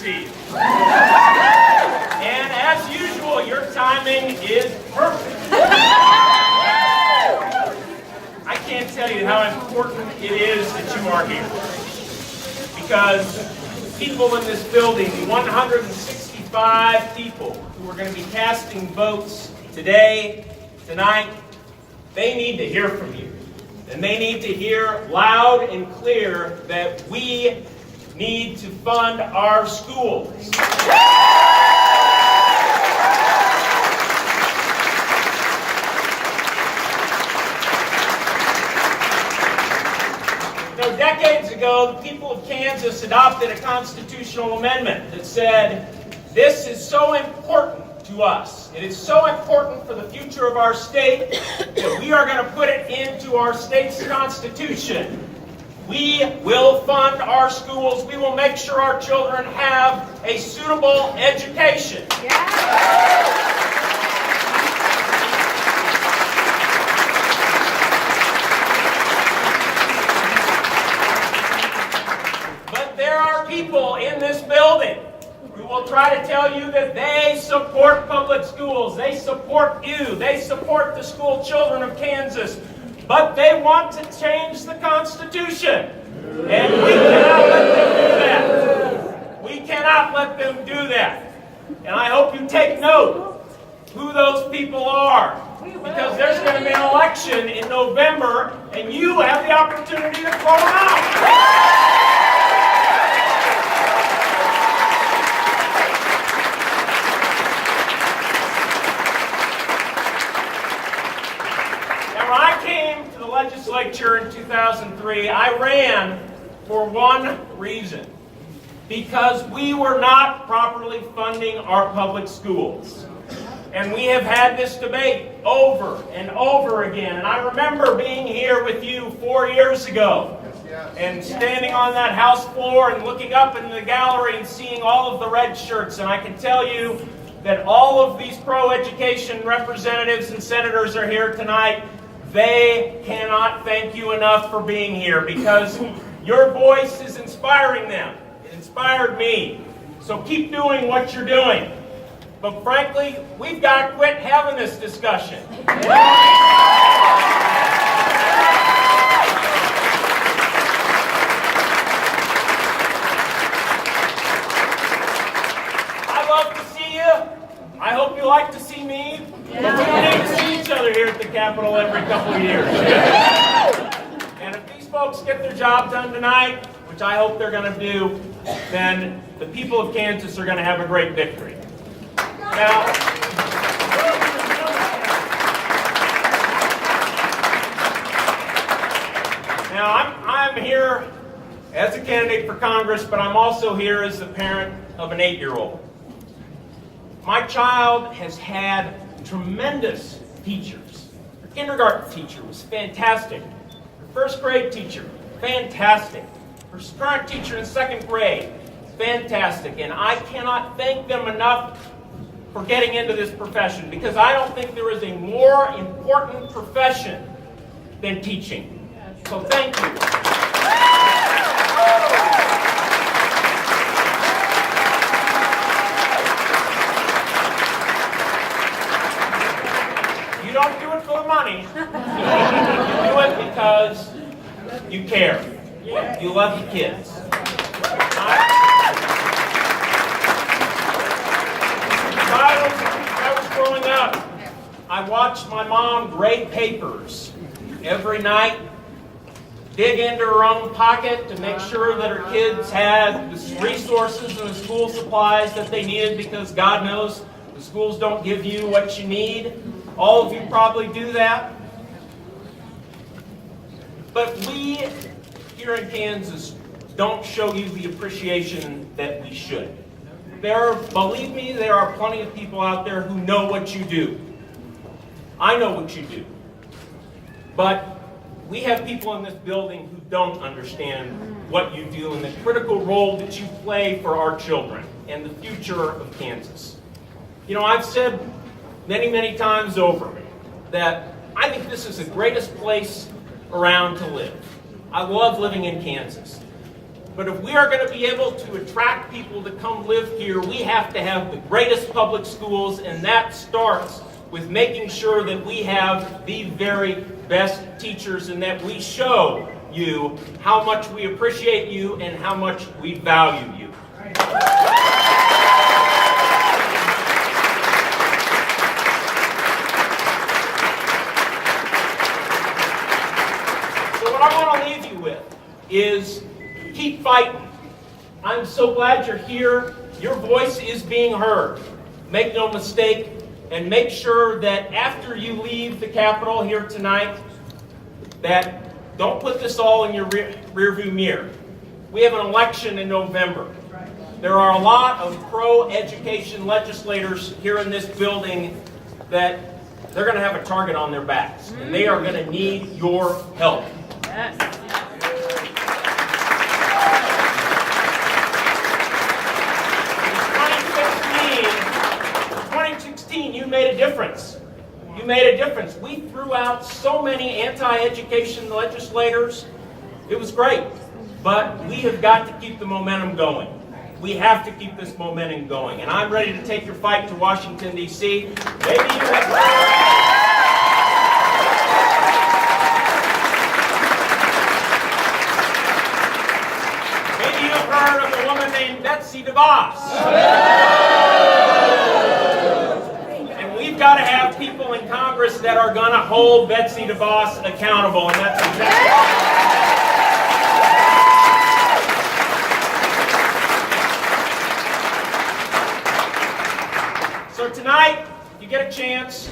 received. And as usual, your timing is perfect. I can't tell you how important it is that you are here. Because people in this building, 165 people who are going to be casting votes today, tonight, they need to hear from you. And they need to hear loud and clear that we need to fund our schools. Decades ago, the people of Kansas adopted a constitutional amendment that said, this is so important to us. It is so important for the future of our state that we are going to put it into our state's constitution. We will fund our schools. We will make sure our children have a suitable education. Yeah. People in this building who will try to tell you that they support public schools, they support you, they support the school children of Kansas, but they want to change the Constitution. And we cannot let them do that. We cannot let them do that. And I hope you take note who those people are, because there's going to be an election in November, and you have the opportunity to throw them out. Legislature in 2003, I ran for one reason. Because we were not properly funding our public schools. And we have had this debate over and over again. And I remember being here with you 4 years ago and standing on that House floor and looking up in the gallery and seeing all of the red shirts. And I can tell you that all of these pro-education representatives and senators are here tonight. They cannot thank you enough for being here because your voice is inspiring them. It inspired me. So keep doing what you're doing. But frankly, we've got to quit having this discussion. I love to see you. I hope you like to see me. But we need to see each other here at the Capitol every couple of years. And if these folks get their job done tonight, which I hope they're going to do, then the people of Kansas are going to have a great victory. Now I'm here as a candidate for Congress, but I'm also here as the parent of an 8-year-old. My child has had tremendous teachers. Her kindergarten teacher was fantastic. Her first grade teacher, fantastic. Her current teacher in second grade, fantastic. And I cannot thank them enough for getting into this profession because I don't think there is a more important profession than teaching. So thank you. You don't do it for the money. You do it because you care. You love your kids. When I was growing up, I watched my mom grade papers every night, dig into her own pocket to make sure that her kids had the resources and the school supplies that they needed because God knows the schools don't give you what you need. All of you probably do that. But we here in Kansas don't show you the appreciation that we should. Believe me, there are plenty of people out there who know what you do. I know what you do. But we have people in this building who don't understand what you do and the critical role that you play for our children and the future of Kansas. You know, I've said many, many times over that I think this is the greatest place around to live. I love living in Kansas. But if we are going to be able to attract people to come live here, we have to have the greatest public schools, and that starts with making sure that we have the very best teachers and that we show you how much we appreciate you and how much we value you. So what I want to leave you with is keep fighting. I'm so glad you're here. Your voice is being heard. Make no mistake, and make sure that after you leave the Capitol here tonight, that don't put this all in your rearview mirror. We have an election in November. There are a lot of pro-education legislators here in this building that they're going to have a target on their backs, and they are going to need your help. Yes. 2016, you made a difference. You made a difference. We threw out so many anti-education legislators. It was great. But we have got to keep the momentum going. We have to keep this momentum going. And I'm ready to take your fight to Washington, D.C. Maybe you have heard of a woman named Betsy DeVos. Got to have people in Congress that are going to hold Betsy DeVos accountable, and that's exactly. So tonight, if you get a chance,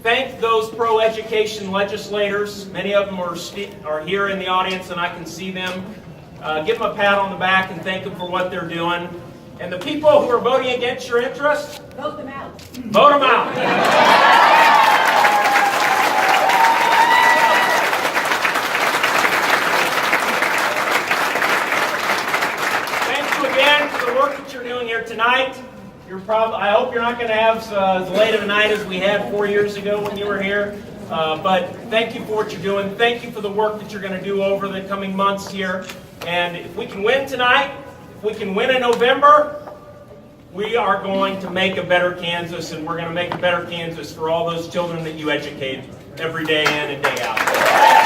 thank those pro-education legislators. Many of them are here in the audience, and I can see them. Give them a pat on the back and thank them for what they're doing. And the people who are voting against your interests, Vote them out. vote them out. Thank you again for the work that you're doing here tonight. I hope you're not going to have as late of a night as we had 4 years ago when you were here. But thank you for what you're doing. Thank you for the work that you're going to do over the coming months here. And if we can win tonight, if we can win in November, we are going to make a better Kansas, and we're going to make a better Kansas for all those children that you educate every day in and day out.